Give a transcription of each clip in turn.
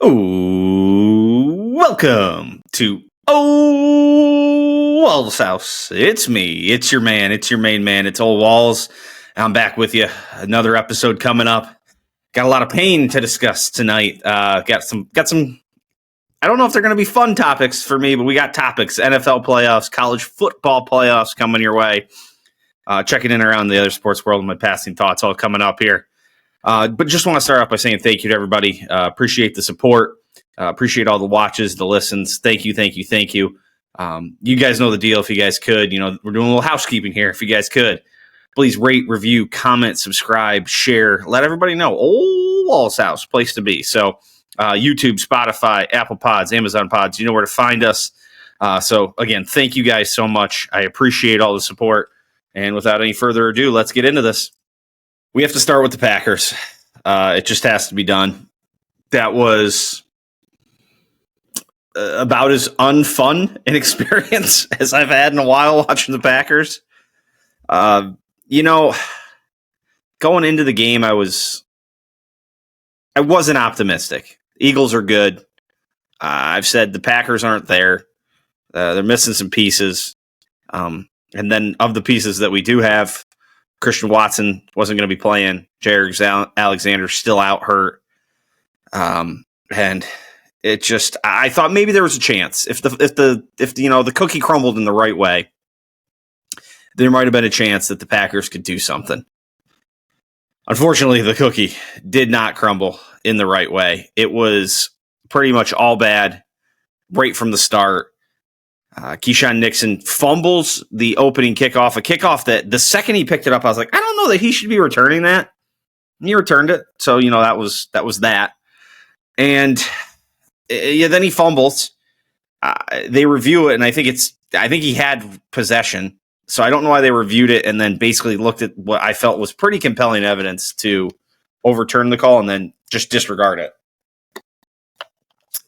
Oh, welcome to Ole Walls House. It's me. It's your man. It's your main man. It's Ole Walls. I'm back with you. Another episode coming up. Got a lot of pain to discuss tonight. Got some. I don't know if they're going to be fun topics for me, but we got topics. NFL playoffs, college football playoffs coming your way. Checking in around the other sports world and my passing thoughts all coming up here. But just want to start off by saying thank you to everybody. Appreciate the support. Appreciate all the watches, the listens. Thank you. You guys know the deal. If you guys could, we're doing a little housekeeping here. If you guys could, please rate, review, comment, subscribe, share. Let everybody know. Ole Walls House, place to be. So YouTube, Spotify, Apple Pods, Amazon Pods, you know where to find us. So again, thank you guys so much. I appreciate all the support. And without any further ado, let's get into this. We have to start with the Packers. It just has to be done. That was about as unfun an experience as I've had in a while watching the Packers. Going into the game, I wasn't optimistic. Eagles are good. I've said the Packers aren't there. They're missing some pieces. And then of the pieces that we do have, Christian Watson wasn't going to be playing. Jair Alexander still out hurt. And it just, I thought maybe there was a chance if the cookie crumbled in the right way, there might have been a chance that the Packers could do something. Unfortunately, the cookie did not crumble in the right way. It was pretty much all bad right from the start. Keyshawn Nixon fumbles the opening kickoff, a kickoff that the second he picked it up, I was like, I don't know that he should be returning that. And he returned it. So, that was that. And then he fumbles. They review it, and I think he had possession. So I don't know why they reviewed it and then basically looked at what I felt was pretty compelling evidence to overturn the call and then just disregard it.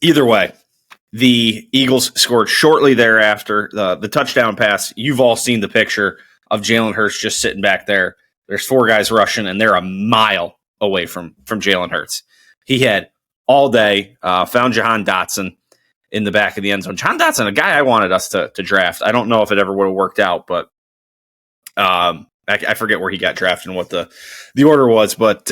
Either way, the Eagles scored shortly thereafter. The touchdown pass, you've all seen the picture of Jalen Hurts just sitting back there. There's four guys rushing, and they're a mile away from Jalen Hurts. He had all day, found Jahan Dotson in the back of the end zone. Jahan Dotson, a guy I wanted us to draft. I don't know if it ever would have worked out, but I forget where he got drafted and what the order was, but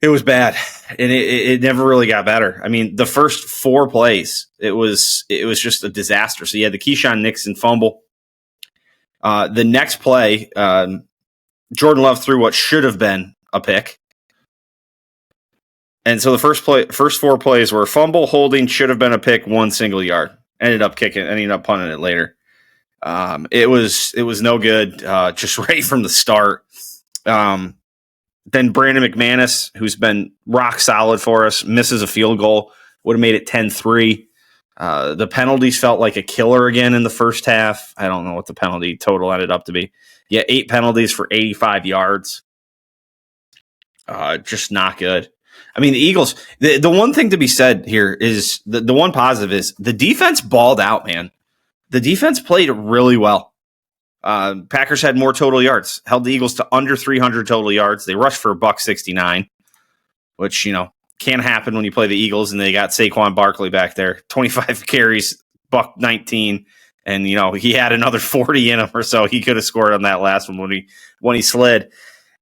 it was bad, and it never really got better. I mean, the first four plays, it was just a disaster. So you had the Keyshawn Nixon fumble. The next play, Jordan Love threw what should have been a pick. And so the first four plays were fumble, holding, should have been a pick, one single yard. Ended up punting it later. It was no good, just right from the start. Then Brandon McManus, who's been rock solid for us, misses a field goal, would have made it 10-3. The penalties felt like a killer again in the first half. I don't know what the penalty total ended up to be. Yeah, 8 penalties for 85 yards. Just not good. I mean, the Eagles, the one thing to be said here is the one positive is the defense balled out, man. The defense played really well. Packers had more total yards, held the Eagles to under 300 total yards. They rushed for $169, which, can't happen when you play the Eagles, and they got Saquon Barkley back there. 25 carries, $119, and, he had another 40 in him or so. He could have scored on that last one when he slid.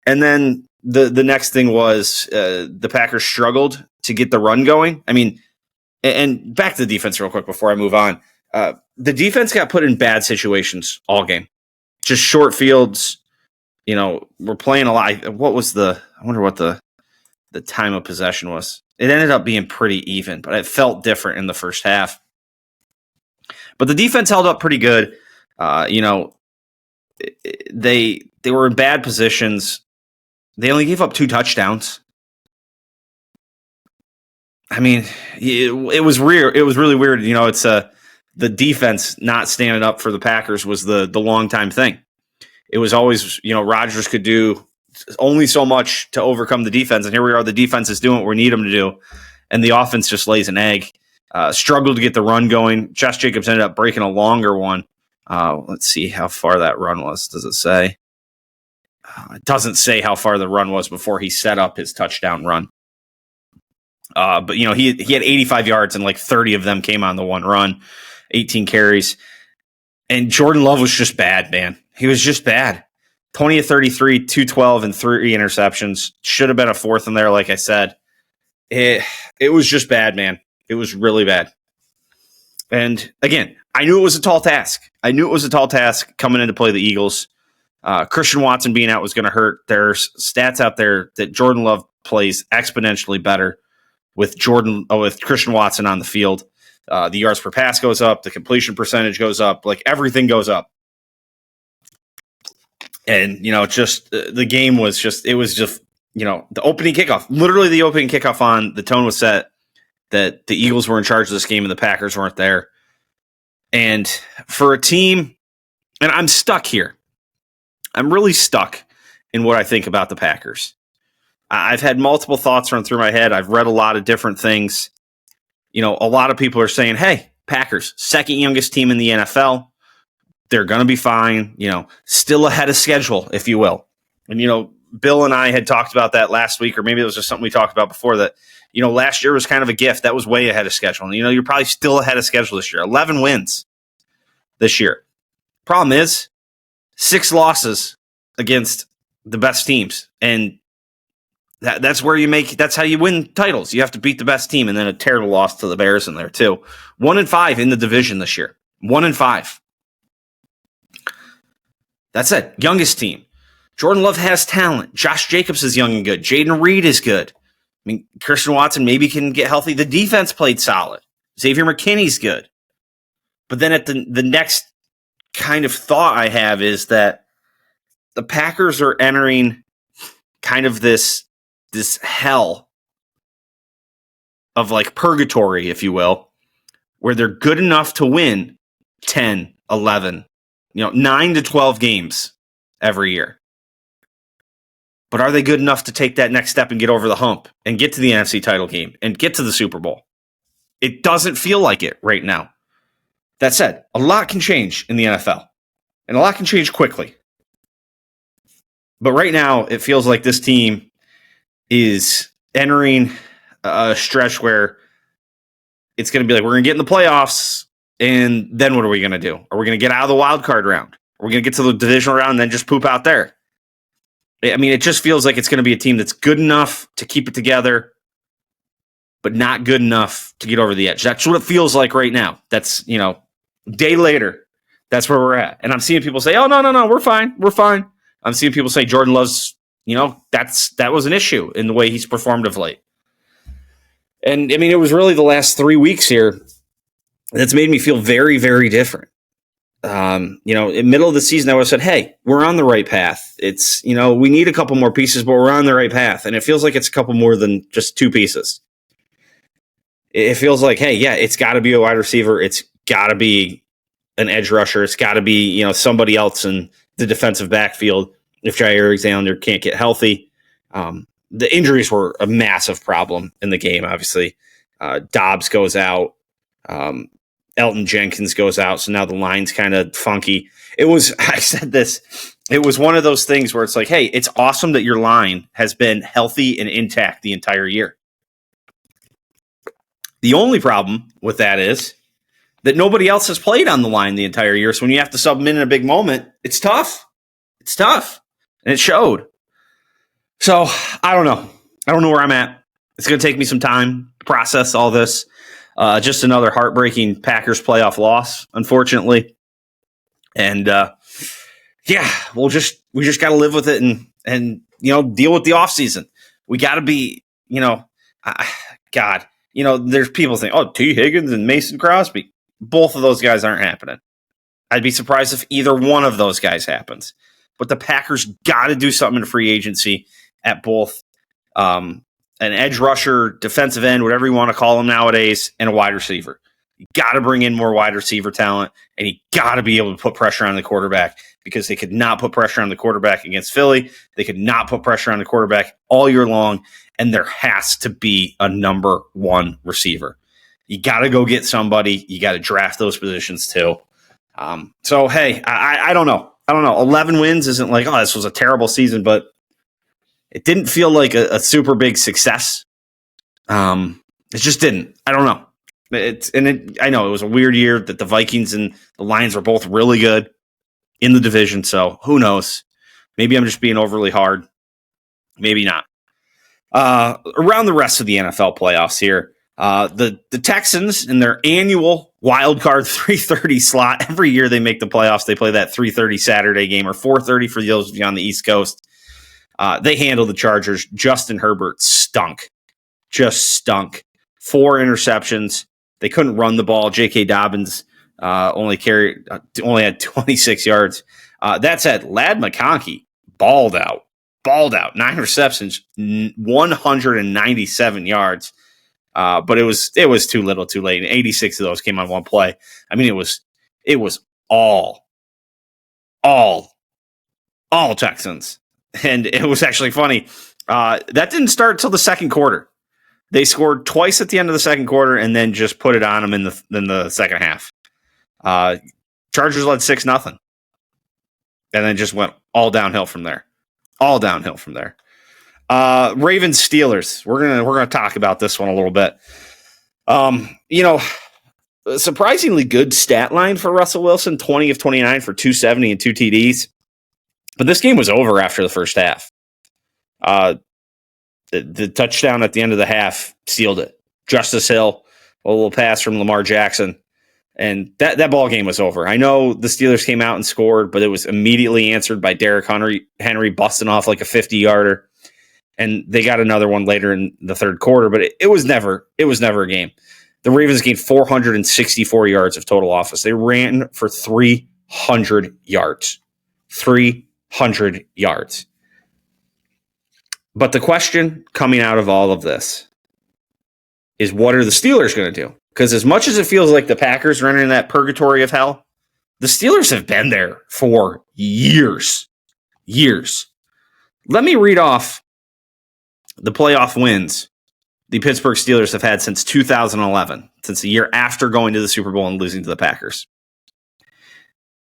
And then the next thing was the Packers struggled to get the run going. I mean, and back to the defense real quick before I move on. The defense got put in bad situations all game. Just short fields, we're playing a lot. I wonder what the time of possession was. It ended up being pretty even, but it felt different in the first half. But the defense held up pretty good. They were in bad positions. They only gave up 2 touchdowns. I mean, it was weird. It was really weird. It's the defense not standing up for the Packers was the long-time thing. It was always, Rodgers could do only so much to overcome the defense, and here we are, the defense is doing what we need them to do, and the offense just lays an egg. Struggled to get the run going. Josh Jacobs ended up breaking a longer one. Let's see how far that run was. Does it say? It doesn't say how far the run was before he set up his touchdown run. But, he had 85 yards and like 30 of them came on the one run, 18 carries. And Jordan Love was just bad, man. He was just bad. 20 of 33, 212, and 3 interceptions. Should have been a fourth in there, like I said. It was just bad, man. It was really bad. And again, I knew it was a tall task. Coming in to play the Eagles. Christian Watson being out was going to hurt. There's stats out there that Jordan Love plays exponentially better with Christian Watson on the field. The yards per pass goes up. The completion percentage goes up. Like everything goes up. And, the game was just, the opening kickoff, literally the opening kickoff the tone was set that the Eagles were in charge of this game and the Packers weren't there. And for a team, and I'm stuck here. I'm really stuck in what I think about the Packers. I've had multiple thoughts run through my head. I've read a lot of different things. A lot of people are saying, hey, Packers, second youngest team in the NFL. They're going to be fine, still ahead of schedule, if you will. And, Bill and I had talked about that last week, or maybe it was just something we talked about before that, last year was kind of a gift. That was way ahead of schedule. And, you're probably still ahead of schedule this year. 11 wins this year. Problem is 6 losses against the best teams. And that's how you win titles. You have to beat the best team, and then a terrible loss to the Bears in there too. 1-5 in the division this year. 1-5. That's it. Youngest team. Jordan Love has talent. Josh Jacobs is young and good. Jaden Reed is good. Christian Watson maybe can get healthy. The defense played solid. Xavier McKinney's good. But then at the next kind of thought I have is that the Packers are entering kind of this hell of like purgatory, if you will, where they're good enough to win 10, 11, 9 to 12 games every year. But are they good enough to take that next step and get over the hump and get to the NFC title game and get to the Super Bowl? It doesn't feel like it right now. That said, a lot can change in the NFL, and a lot can change quickly. But right now, it feels like this team is entering a stretch where it's going to be like, we're going to get in the playoffs, and then what are we going to do? Are we going to get out of the wild card round? Are we going to get to the divisional round and then just poop out there? It just feels like it's going to be a team that's good enough to keep it together, but not good enough to get over the edge. That's what it feels like right now. That's, day later, that's where we're at. And I'm seeing people say, oh, no, we're fine. I'm seeing people say Jordan Love's, that was an issue in the way he's performed of late. And, it was really the last 3 weeks here that's made me feel very, very different. In the middle of the season, I would have said, hey, we're on the right path. It's, we need a couple more pieces, but we're on the right path. And it feels like it's a couple more than just 2 pieces. It feels like, hey, yeah, it's got to be a wide receiver. It's got to be an edge rusher. It's got to be, somebody else in the defensive backfield if Jair Alexander can't get healthy. The injuries were a massive problem in the game, obviously. Dobbs goes out. Elton Jenkins goes out, so now the line's kind of funky. I said this, it was one of those things where it's like, hey, it's awesome that your line has been healthy and intact the entire year. The only problem with that is that nobody else has played on the line the entire year, so when you have to sub them in a big moment, it's tough. It's tough, and it showed. So, I don't know. I don't know where I'm at. It's going to take me some time to process all this. Just another heartbreaking Packers playoff loss, unfortunately. And we just got to live with it and deal with the offseason. We got to be, there's people saying, oh, T. Higgins and Mason Crosby. Both of those guys aren't happening. I'd be surprised if either one of those guys happens. But the Packers got to do something in free agency at both an edge rusher, defensive end, whatever you want to call them nowadays, and a wide receiver. You got to bring in more wide receiver talent, and you got to be able to put pressure on the quarterback because they could not put pressure on the quarterback against Philly. They could not put pressure on the quarterback all year long, and there has to be a number 1 receiver. You got to go get somebody. You got to draft those positions too. So, hey, I don't know. 11 wins isn't like, oh, this was a terrible season, but it didn't feel like a super big success. It just didn't. I don't know. I know it was a weird year that the Vikings and the Lions were both really good in the division. So who knows? Maybe I'm just being overly hard. Maybe not. Around the rest of the NFL playoffs here, the Texans in their annual wild card 3:30 slot. Every year they make the playoffs, they play that 3:30 Saturday game, or 4:30 for those of you on the East Coast. They handle the Chargers. Justin Herbert stunk. Just stunk. 4 interceptions. They couldn't run the ball. J.K. Dobbins only had 26 yards. That said, Ladd McConkey balled out. 9 receptions, 197 yards. But it was too little, too late. And 86 of those came on one play. I mean, it was all Texans. And it was actually funny. That didn't start till the second quarter. They scored twice at the end of the second quarter and then just put it on them in the second half. Chargers led 6-0. And then just went all downhill from there. Ravens Steelers. We're gonna talk about this one a little bit. A surprisingly good stat line for Russell Wilson, 20 of 29 for 270 and 2 TDs. But this game was over after the first half. The touchdown at the end of the half sealed it. Justice Hill, a little pass from Lamar Jackson, and that ball game was over. I know the Steelers came out and scored, but it was immediately answered by Derrick Henry busting off like a 50-yarder, and they got another one later in the third quarter. But it was never a game. The Ravens gained 464 yards of total offense. They ran for 300 yards. 300 yards. But the question coming out of all of this is, what are the Steelers going to do? Because as much as it feels like the Packers are entering that purgatory of hell, the Steelers have been there for years. Let me read off the playoff wins the Pittsburgh Steelers have had since 2011, since the year after going to the Super Bowl and losing to the Packers.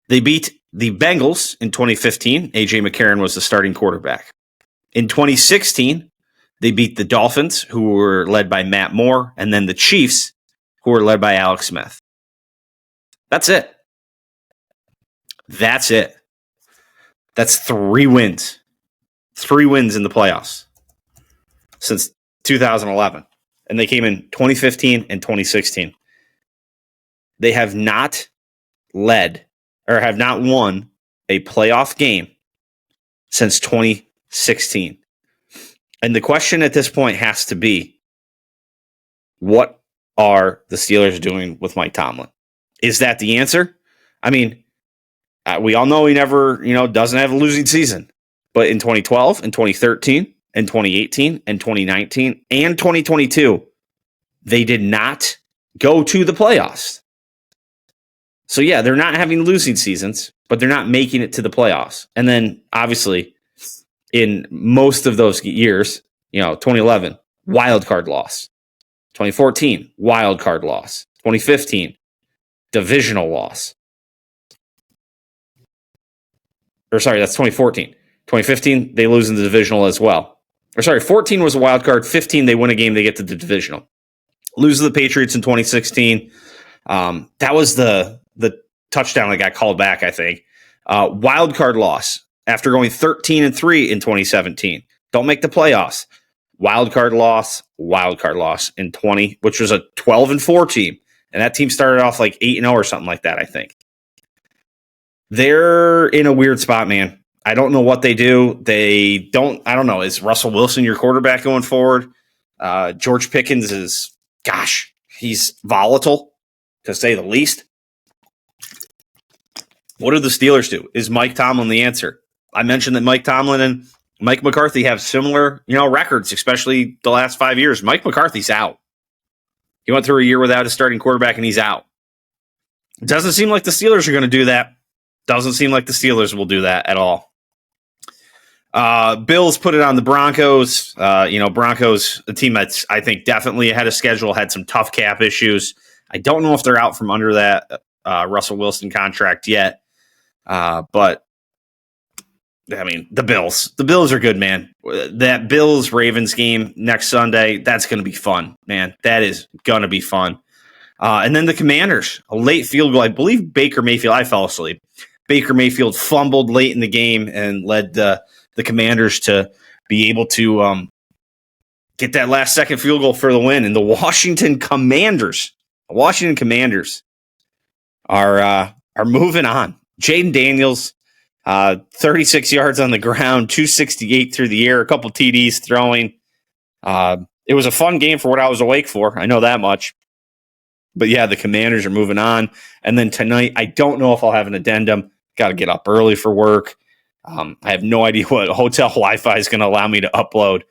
They beat the Bengals in 2015. A.J. McCarron was the starting quarterback. In 2016, they beat the Dolphins, who were led by Matt Moore, and then the Chiefs, who were led by Alex Smith. That's it. That's 3 wins. 3 wins in the playoffs since 2011. And they came in 2015 and 2016. They have not led or have not won a playoff game since 2016. And the question at this point has to be, what are the Steelers doing with Mike Tomlin? Is that the answer? I mean, we all know he never, doesn't have a losing season. But in 2012 and 2013 and 2018 and 2019 and 2022, they did not go to the playoffs. So yeah, they're not having losing seasons, but they're not making it to the playoffs. And then obviously in most of those years, 2011, wild card loss. 2014, wild card loss. 2015, divisional loss. Or sorry, that's 2014. 2015, they lose in the divisional as well. Or sorry, 14 was a wild card. 15, they win a game, they get to the divisional. Lose to the Patriots in 2016. That was the touchdown that got called back, I think. Wild card loss after going 13-3 in 2017. Don't make the playoffs. Wild card loss in 20, which was a 12-4 team. And that team started off like 8-0 or something like that, I think. They're in a weird spot, man. I don't know what they do. I don't know. Is Russell Wilson your quarterback going forward? George Pickens he's volatile, to say the least. What do the Steelers do? Is Mike Tomlin the answer? I mentioned that Mike Tomlin and Mike McCarthy have similar, records, especially the last 5 years. Mike McCarthy's out. He went through a year without a starting quarterback, and he's out. It doesn't seem like the Steelers are going to do that. Doesn't seem like the Steelers will do that at all. Bills put it on the Broncos. Broncos, a team that's, I think, definitely ahead of schedule, had some tough cap issues. I don't know if they're out from under that Russell Wilson contract yet. But, I mean, the Bills. The Bills are good, man. That Bills-Ravens game next Sunday, that's going to be fun, man. That is going to be fun. And then the Commanders, a late field goal. I believe Baker Mayfield, I fell asleep. Baker Mayfield fumbled late in the game and led the Commanders to be able to get that last-second field goal for the win. And the Washington Commanders are moving on. Jaden Daniels, 36 yards on the ground, 268 through the air, a couple TDs throwing. It was a fun game for what I was awake for. I know that much. But yeah, the Commanders are moving on. And then tonight, I don't know if I'll have an addendum. Got to get up early for work. I have no idea what hotel Wi-Fi is going to allow me to upload.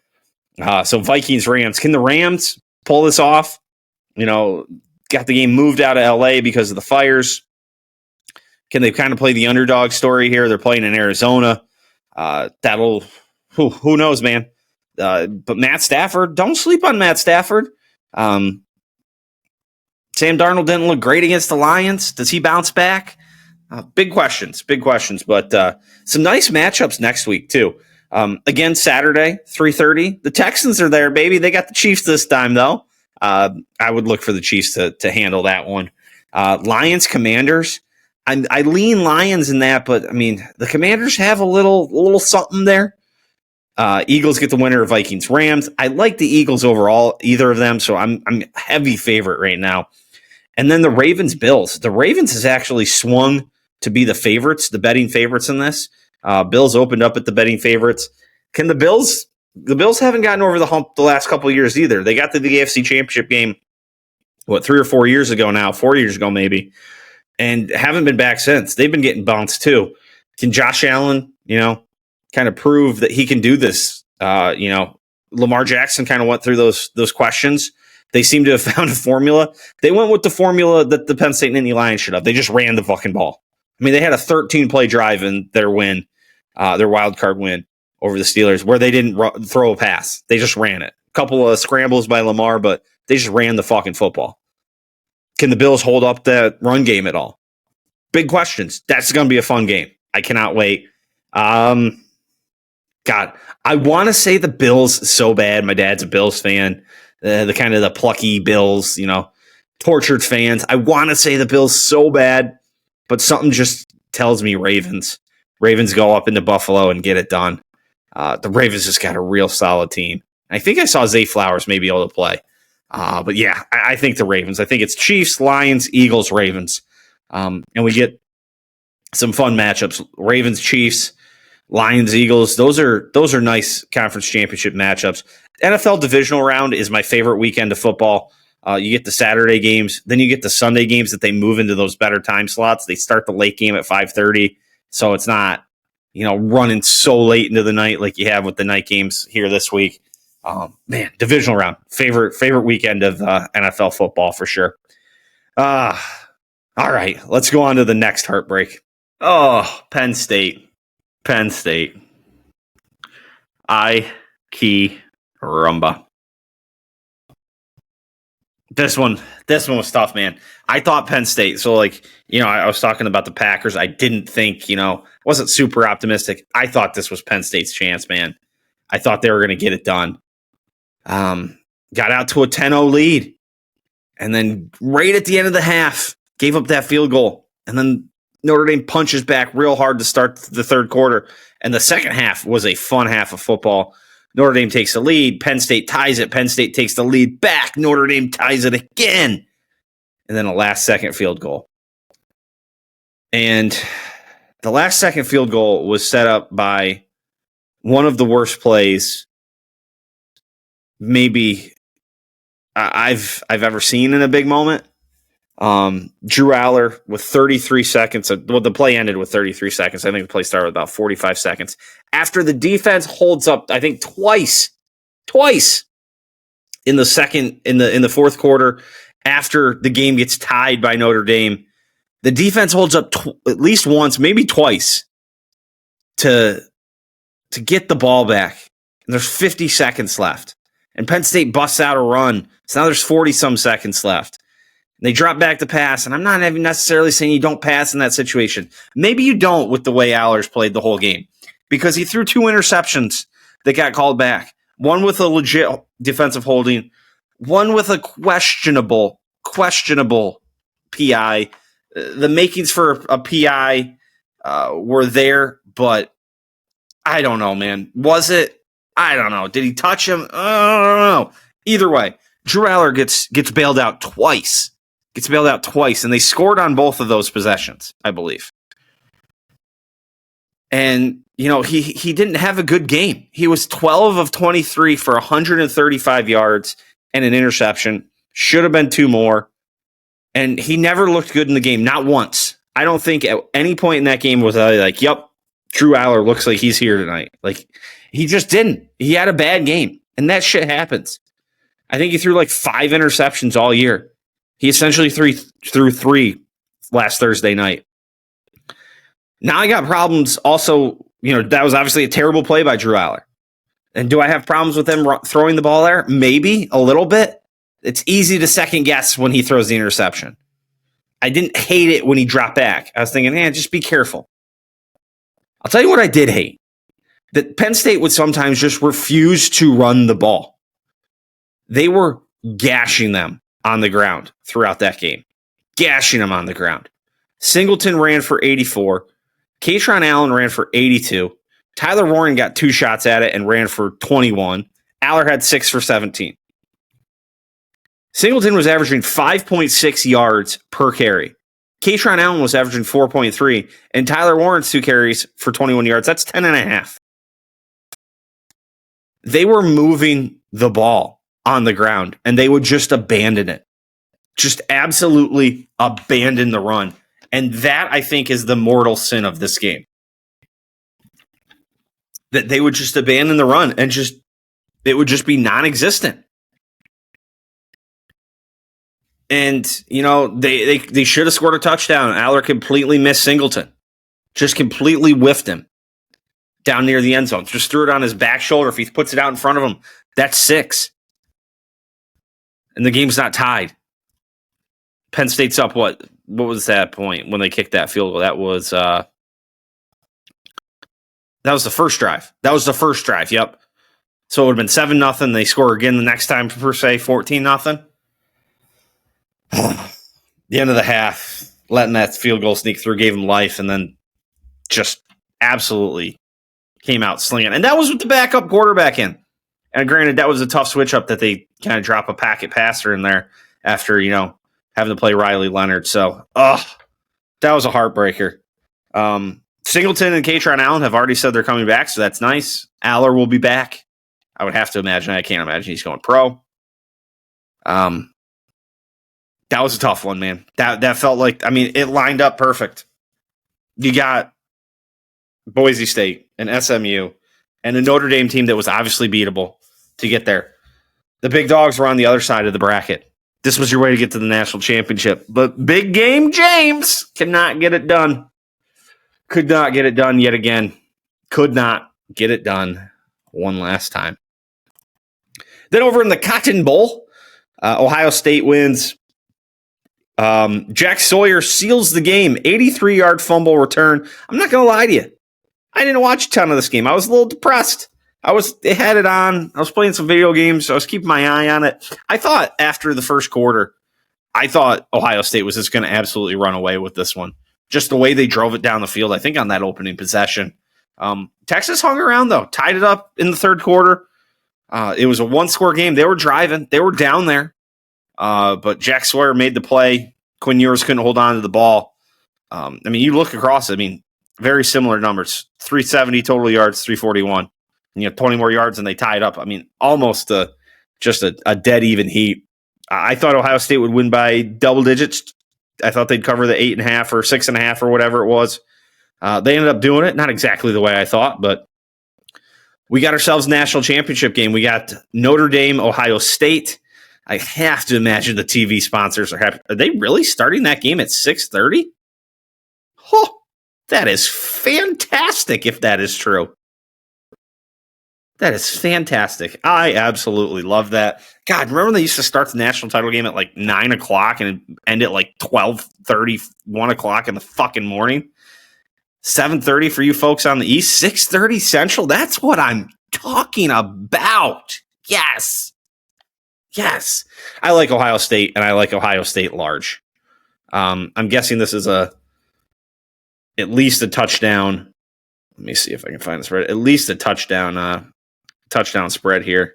So Vikings-Rams. Can the Rams pull this off? You know, got the game moved out of LA because of the fires. Can they kind of play the underdog story here? They're playing in Arizona. Who knows, man. But Matt Stafford, don't sleep on Matt Stafford. Sam Darnold didn't look great against the Lions. Does he bounce back? Big questions. But some nice matchups next week, too. Again, Saturday, 3:30. The Texans are there, baby. They got the Chiefs this time, though. I would look for the Chiefs to handle that one. Lions, Commanders. I lean Lions in that, but, I mean, the Commanders have a little something there. Eagles get the winner of Vikings, Rams. I like the Eagles overall, either of them, so I'm heavy favorite right now. And then the Ravens, Bills. The Ravens has actually swung to be the favorites, the betting favorites in this. Bills opened up at the betting favorites. Can the Bills haven't gotten over the hump the last couple of years either. They got to the AFC Championship game, 3 or 4 years ago now, 4 years ago maybe, and haven't been back since. They've been getting bounced too. Can Josh Allen, kind of prove that he can do this? Lamar Jackson kind of went through those questions. They seem to have found a formula. They went with the formula that the Penn State Nittany Lions should have. They just ran the fucking ball. I mean, they had a 13-play drive in their win, their wild card win over the Steelers, where they didn't throw a pass. They just ran it. A couple of scrambles by Lamar, but they just ran the fucking football. Can the Bills hold up that run game at all? Big questions. That's going to be a fun game. I cannot wait. God, I want to say the Bills so bad. My dad's a Bills fan. The kind of the plucky Bills, tortured fans. I want to say the Bills so bad, but something just tells me Ravens. Ravens go up into Buffalo and get it done. The Ravens just got a real solid team. I think I saw Zay Flowers maybe able to play. But yeah, I think the Ravens. I think it's Chiefs, Lions, Eagles, Ravens. And we get some fun matchups. Ravens, Chiefs, Lions, Eagles. Those are nice conference championship matchups. NFL divisional round is my favorite weekend of football. You get the Saturday games, then you get the Sunday games that they move into those better time slots. They start the late game at 5:30, so it's not running so late into the night like you have with the night games here this week. Man, divisional round, favorite weekend of NFL football for sure. All right, let's go on to the next heartbreak. Oh, Penn State. Rumba. This one was tough, man. I thought Penn State. So, I was talking about the Packers. I didn't think, wasn't super optimistic. I thought this was Penn State's chance, man. I thought they were going to get it done. Got out to a 10-0 lead. And then right at the end of the half, gave up that field goal. And then Notre Dame punches back real hard to start the third quarter. And the second half was a fun half of football. Notre Dame takes the lead. Penn State ties it. Penn State takes the lead back. Notre Dame ties it again. And then a last-second field goal. And the last-second field goal was set up by one of the worst plays maybe I've ever seen in a big moment. Drew Aller with 33 seconds. The play ended with 33 seconds. I think the play started with about 45 seconds. After the defense holds up, I think twice in the fourth quarter, after the game gets tied by Notre Dame, the defense holds up at least once, maybe twice, to get the ball back. And there's 50 seconds left. And Penn State busts out a run. So now there's 40-some seconds left. They drop back to pass, and I'm not even necessarily saying you don't pass in that situation. Maybe you don't with the way Aller's played the whole game. because he threw 2 interceptions that got called back. One with a legit defensive holding, one with a questionable PI. The makings for a PI were there, but I don't know, man. Was it? I don't know. Did he touch him? I don't know. Either way, Drew Aller gets bailed out twice. And they scored on both of those possessions, I believe. And, he didn't have a good game. He was 12 of 23 for 135 yards and an interception. Should have been 2 more. And he never looked good in the game, not once. I don't think at any point in that game was I like, yep, Drew Aller looks like he's here tonight. Like, he just didn't. He had a bad game, and that shit happens. I think he threw like 5 interceptions all year. He essentially threw 3 last Thursday night. Now I got problems also. That was obviously a terrible play by Drew Aller. And do I have problems with him throwing the ball there? Maybe a little bit. It's easy to second guess when he throws the interception. I didn't hate it when he dropped back. I was thinking, just be careful. I'll tell you what I did hate. That Penn State would sometimes just refuse to run the ball. They were gashing them on the ground throughout that game. Gashing them on the ground. Singleton ran for 84. Kaytron Allen ran for 82. Tyler Warren got 2 shots at it and ran for 21. Aller had 6 for 17. Singleton was averaging 5.6 yards per carry. Kaytron Allen was averaging 4.3, and Tyler Warren's 2 carries for 21 yards. That's 10.5. They were moving the ball on the ground, and they would just abandon it. Just absolutely abandon the run. And that, I think, is the mortal sin of this game. That they would just abandon the run and it would just be non-existent. And, they should have scored a touchdown. Aller completely missed Singleton. Just completely whiffed him down near the end zone. Just threw it on his back shoulder. If he puts it out in front of him, that's 6. And the game's not tied. Penn State's up what? What was that point when they kicked that field goal? That was the first drive. Yep. So it would have been 7-0. They score again the next time per se, 14-0. The end of the half, letting that field goal sneak through gave him life, and then just absolutely came out slinging. And that was with the backup quarterback in. And granted, that was a tough switch up that they kind of drop a packet passer in there after, having to play Riley Leonard. So, that was a heartbreaker. Singleton and Kaytron Allen have already said they're coming back, so that's nice. Aller will be back. I would have to imagine. I can't imagine he's going pro. That was a tough one, man. That felt like, it lined up perfect. You got Boise State and SMU and a Notre Dame team that was obviously beatable to get there. The big dogs were on the other side of the bracket. This was your way to get to the national championship. But big game James cannot get it done. Could not get it done yet again. Could not get it done one last time. Then over in the Cotton Bowl, Ohio State wins. Jack Sawyer seals the game. 83-yard fumble return. I'm not going to lie to you. I didn't watch a ton of this game. I was a little depressed. They had it on. I was playing some video games. So I was keeping my eye on it. I thought after the first quarter, Ohio State was just going to absolutely run away with this one. Just the way they drove it down the field, I think, on that opening possession. Texas hung around, though. Tied it up in the third quarter. It was a 1-score game. They were driving. They were down there. But Jack Sawyer made the play. Quinn Ewers couldn't hold on to the ball. You look across, very similar numbers. 370 total yards, 341. And 20 more yards, and they tied up. Almost just a dead even heat. I thought Ohio State would win by double digits. I thought they'd cover the 8.5 or 6.5 or whatever it was. They ended up doing it. Not exactly the way I thought, but we got ourselves a national championship game. We got Notre Dame, Ohio State. I have to imagine the TV sponsors are happy. Are they really starting that game at 6:30? Oh, that is fantastic if that is true. That is fantastic. I absolutely love that. God, remember when they used to start the national title game at like 9 o'clock and end at like 12:30, 1 o'clock in the fucking morning? 7:30 for you folks on the East, 6:30 Central. That's what I'm talking about. Yes. I like Ohio State, and I like Ohio State large. I'm guessing this is at least a touchdown. Let me see if I can find the spread. At least a touchdown spread here.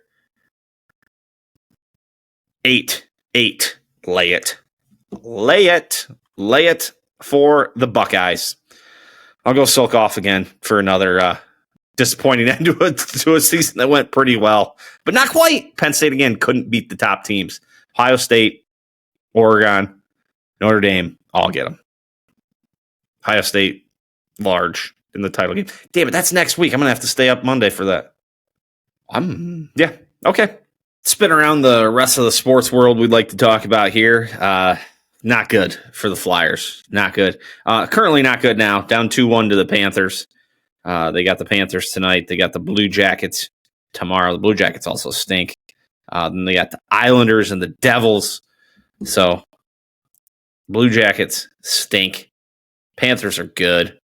8. Lay it for the Buckeyes. I'll go sulk off again for another disappointing end to a season that went pretty well, but not quite. Penn State, again, couldn't beat the top teams. Ohio State, Oregon, Notre Dame, all get them. Ohio State, large in the title game. Damn it, that's next week. I'm going to have to stay up Monday for that. Yeah, okay. Spin around the rest of the sports world we'd like to talk about here. Not good for the Flyers. Not good. Currently not good now. Down 2-1 to the Panthers. They got the Panthers tonight. They got the Blue Jackets tomorrow. The Blue Jackets also stink. Then they got the Islanders and the Devils. So, Blue Jackets stink. Panthers are good.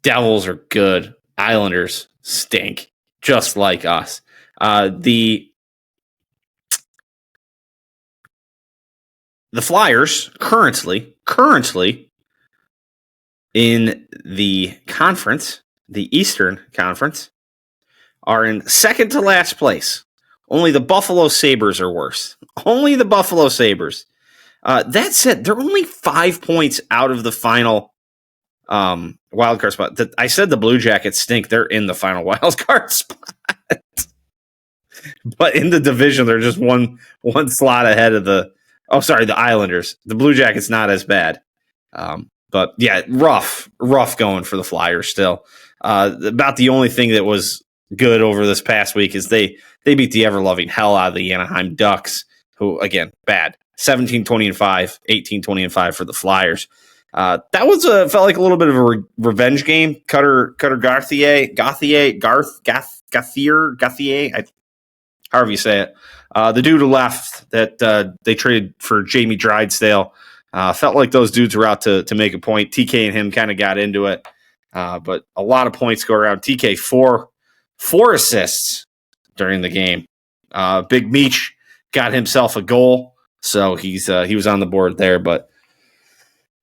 Devils are good. Islanders stink. Just like us. The Flyers currently in the conference, the Eastern Conference, are in second to last place. Only the Buffalo Sabres are worse. Only the Buffalo Sabres. That said, they're only 5 points out of the final wild card spot. I said the Blue Jackets stink. They're in the final wild card spot. But in the division, they're just one slot ahead of the Islanders. The Blue Jackets not as bad. But yeah, rough going for the Flyers still. About the only thing that was good over this past week is they beat the ever-loving hell out of the Anaheim Ducks, who, again, bad. 17-20-5, 18-20-5 for the Flyers. That was felt like a little bit of a revenge game. Cutter Gauthier, however you say it. The dude who left that they traded for Jamie Drysdale. Felt like those dudes were out to make a point. TK and him kind of got into it. But a lot of points go around. TK, four assists during the game. Big Meech got himself a goal. So he was on the board there, but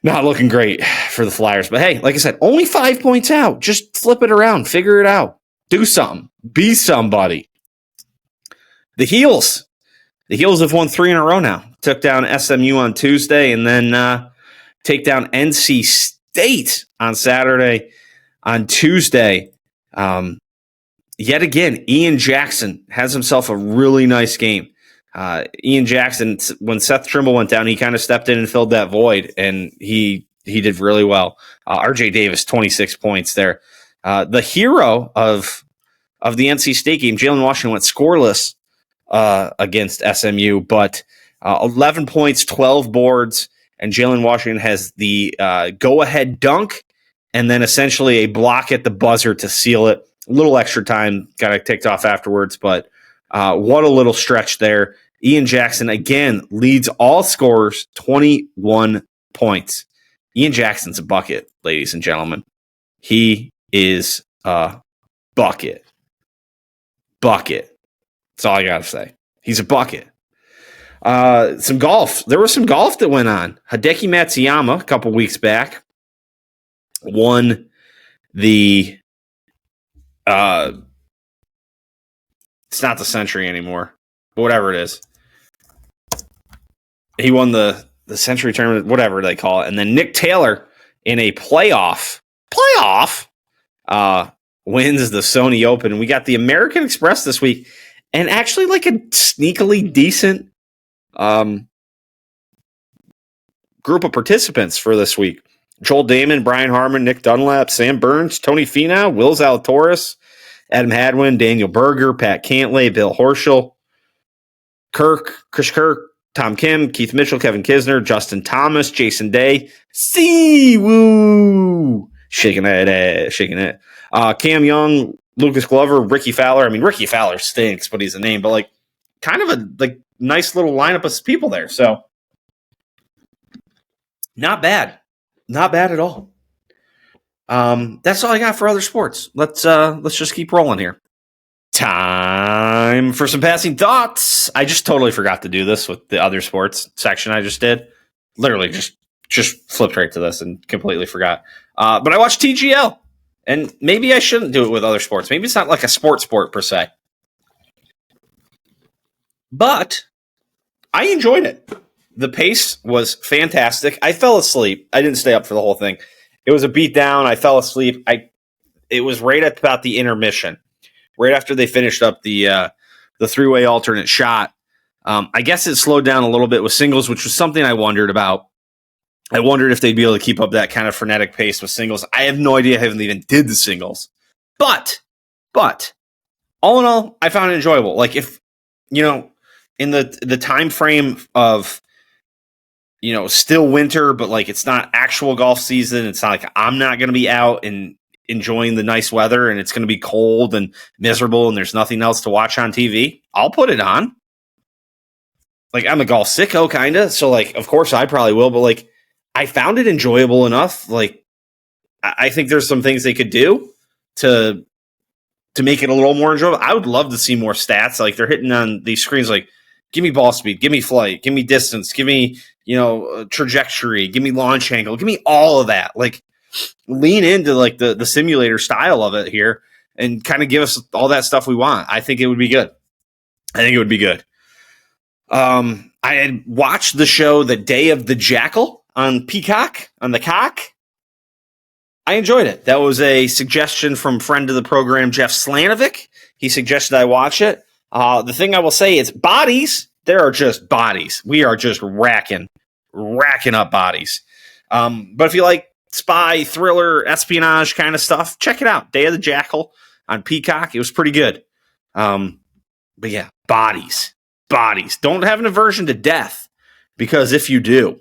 not looking great for the Flyers. But hey, like I said, only 5 points out. Just flip it around. Figure it out. Do something. Be somebody. The Heels have won 3 in a row now. Took down SMU on Tuesday and then take down NC State on Saturday. On Tuesday, yet again, Ian Jackson has himself a really nice game. Ian Jackson, when Seth Trimble went down, he kind of stepped in and filled that void, and he did really well. RJ Davis, 26 points there. The hero of the NC State game, Jalen Washington, went scoreless against SMU, but 11 points, 12 boards, and Jalen Washington has the go-ahead dunk and then essentially a block at the buzzer to seal it. A little extra time, got it ticked off afterwards, but what a little stretch there. Ian Jackson, again, leads all scorers, 21 points. Ian Jackson's a bucket, ladies and gentlemen. He is a bucket. Bucket. That's all I got to say. He's a bucket. Some golf. There was some golf that went on. Hideki Matsuyama, a couple weeks back, won the it's not the Century anymore, but whatever it is. He won the Century Tournament, whatever they call it. And then Nick Taylor in a playoff wins the Sony Open. And we got the American Express this week, and actually like a sneakily decent group of participants for this week. Joel Damon, Brian Harmon, Nick Dunlap, Sam Burns, Tony Finau, Will Zalatoris, Adam Hadwin, Daniel Berger, Pat Cantlay, Bill Horschel, Chris Kirk, Tom Kim, Keith Mitchell, Kevin Kisner, Justin Thomas, Jason Day, woo, shaking it. Cam Young, Lucas Glover, Ricky Fowler. I mean, Ricky Fowler stinks, but he's a name. But like, kind of a nice little lineup of people there. So not bad at all. That's all I got for other sports. Let's just keep rolling here. Time for some passing thoughts. I just totally forgot to do this with the other sports section I just did. Literally just flipped right to this and completely forgot. But I watched TGL, and maybe I shouldn't do it with other sports. Maybe it's not like a sport per se. But I enjoyed it. The pace was fantastic. I fell asleep. I didn't stay up for the whole thing. It was a beatdown. I fell asleep. It was right at about the intermission, right after they finished up the three-way alternate shot. I guess it slowed down a little bit with singles, which was something I wondered about. I wondered if they'd be able to keep up that kind of frenetic pace with singles. I have no idea. I haven't even did the singles. But all in all, I found it enjoyable. Like if, in the time frame of, still winter, but like it's not actual golf season. It's not like I'm not going to be out and enjoying the nice weather and it's going to be cold and miserable and there's nothing else to watch on TV. I'll put it on. Like I'm a golf sicko kind of. So like, of course I probably will, but like I found it enjoyable enough. Like I think there's some things they could do to make it a little more enjoyable. I would love to see more stats. Like they're hitting on these screens, like give me ball speed, give me flight, give me distance, give me, trajectory, give me launch angle, give me all of that. Like lean into like the simulator style of it here and kind of give us all that stuff we want. I think it would be good. I had watched the show The Day of the Jackal on Peacock, on the cock. I enjoyed it. That was a suggestion from friend of the program, Jeff Slanovic. He suggested I watch it. The thing I will say is bodies. There are just bodies. We are just racking up bodies. But if you like spy, thriller, espionage kind of stuff, check it out. Day of the Jackal on Peacock. It was pretty good. But yeah, bodies. Don't have an aversion to death, because if you do,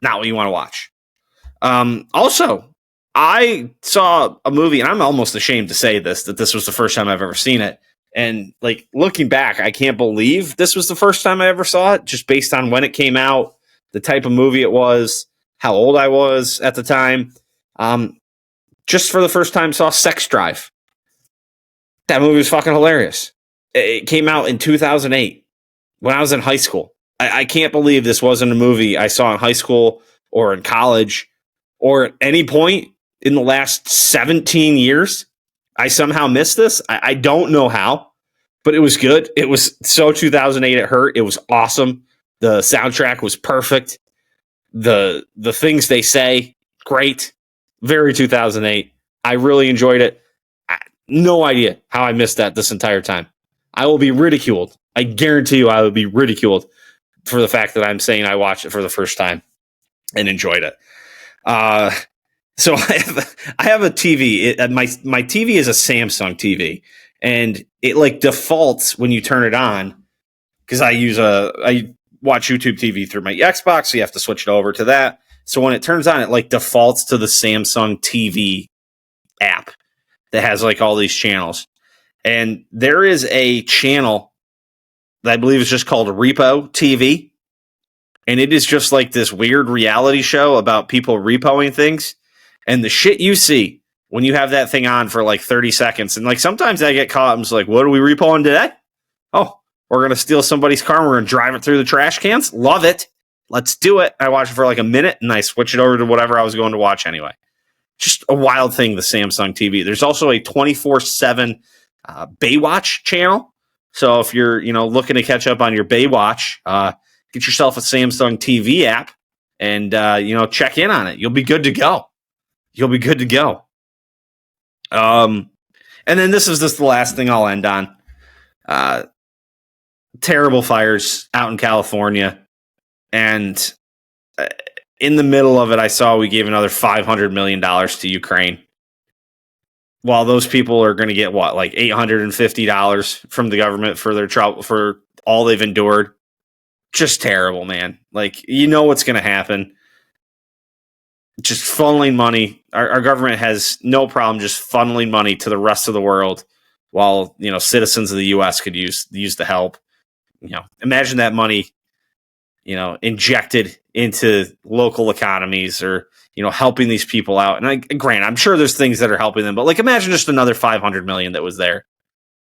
not what you want to watch. Also, I saw a movie, and I'm almost ashamed to say that this was the first time I've ever seen it. And like looking back, I can't believe this was the first time I ever saw it, just based on when it came out, the type of movie it was, how old I was at the time. Just for the first time saw Sex Drive. That movie was fucking hilarious. It came out in 2008 when I was in high school. I can't believe this wasn't a movie I saw in high school or in college or at any point in the last 17 years. I somehow missed this. I don't know how, but it was good. It was so 2008. It hurt. It was awesome. The soundtrack was perfect. The things they say, great. Very 2008. I really enjoyed it. No idea how I missed that this entire time. I will be ridiculed. I guarantee you I will be ridiculed for the fact that I'm saying I watched it for the first time and enjoyed it. So I have a TV. My TV is a Samsung TV, and it like defaults when you turn it on, because I watch YouTube TV through my Xbox, so you have to switch it over to that. So when it turns on, it like defaults to the Samsung TV app that has like all these channels. And there is a channel that I believe is just called Repo TV. And it is just like this weird reality show about people repoing things. And the shit you see when you have that thing on for like 30 seconds. And like sometimes I get caught. I'm just like, what are we repoing today? Oh, we're going to steal somebody's car and we're going to drive it through the trash cans. Love it. Let's do it. I watch it for like a minute and I switch it over to whatever I was going to watch anyway. Just a wild thing, the Samsung TV. There's also a 24/7 Baywatch channel. So if you're, looking to catch up on your Baywatch, get yourself a Samsung TV app and, check in on it. You'll be good to go. And then this is just the last thing I'll end on. Terrible fires out in California. And in the middle of it, I saw we gave another $500 million to Ukraine. While those people are going to get what, like $850 from the government for their trouble, for all they've endured. Just terrible, man. Like, what's going to happen. Just funneling money. Our government has no problem just funneling money to the rest of the world, while citizens of the U.S. could use the help. Imagine that money injected into local economies or, helping these people out. And granted, I'm sure there's things that are helping them, but like imagine just another 500 million that was there.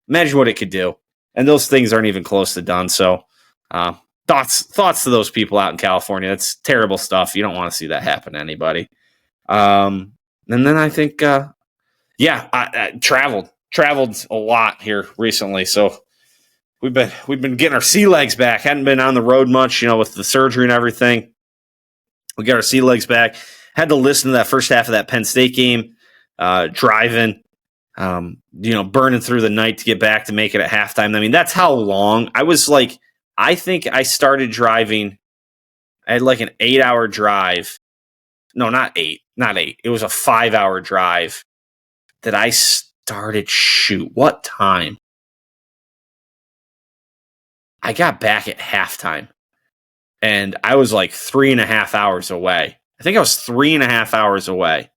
Imagine what it could do. And those things aren't even close to done. So thoughts to those people out in California. That's terrible stuff. You don't want to see that happen to anybody. And then I think, I traveled a lot here recently. So we've been getting our sea legs back. Hadn't been on the road much, with the surgery and everything. We got our sea legs back. Had to listen to that first half of that Penn State game, driving, burning through the night to get back to make it at halftime. I mean, that's how long I was like, I think I started driving. I had like an 8-hour drive. No, not eight. It was a 5-hour drive that I started. What time? I got back at halftime and I was like 3.5 hours away. I think I was 3.5 hours away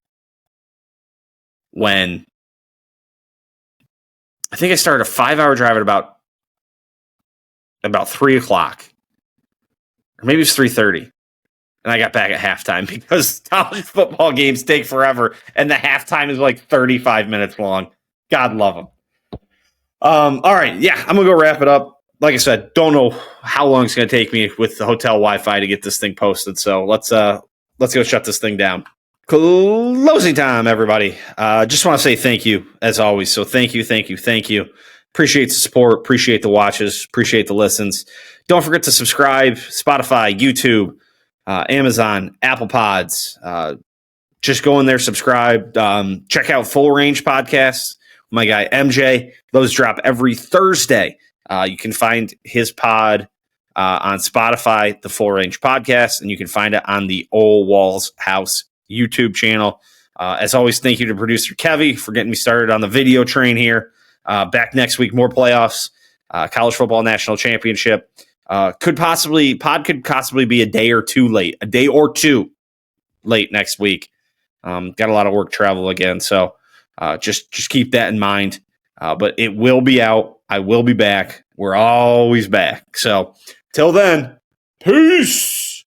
when I think I started a 5-hour drive at about 3 o'clock, or maybe it's 3:30. And I got back at halftime because college football games take forever and the halftime is like 35 minutes long. God love them. All right. Yeah, I'm going to go wrap it up. Like I said, don't know how long it's going to take me with the hotel Wi-Fi to get this thing posted. So let's go shut this thing down. Closing time, everybody. Just want to say thank you as always. So thank you. Appreciate the support. Appreciate the watches. Appreciate the listens. Don't forget to subscribe. Spotify, YouTube, Amazon, Apple Pods. Just go in there, subscribe. Check out Full Range Podcasts. My guy MJ. Those drop every Thursday. You can find his pod on Spotify, the Full Range Podcast, and you can find it on the Ole Walls House YouTube channel. As always, thank you to producer Kevy for getting me started on the video train here. Back next week, more playoffs, college football national championship. Could possibly be a day or two late next week. Got a lot of work travel again, so just keep that in mind. But it will be out. I will be back. We're always back. So till then, peace.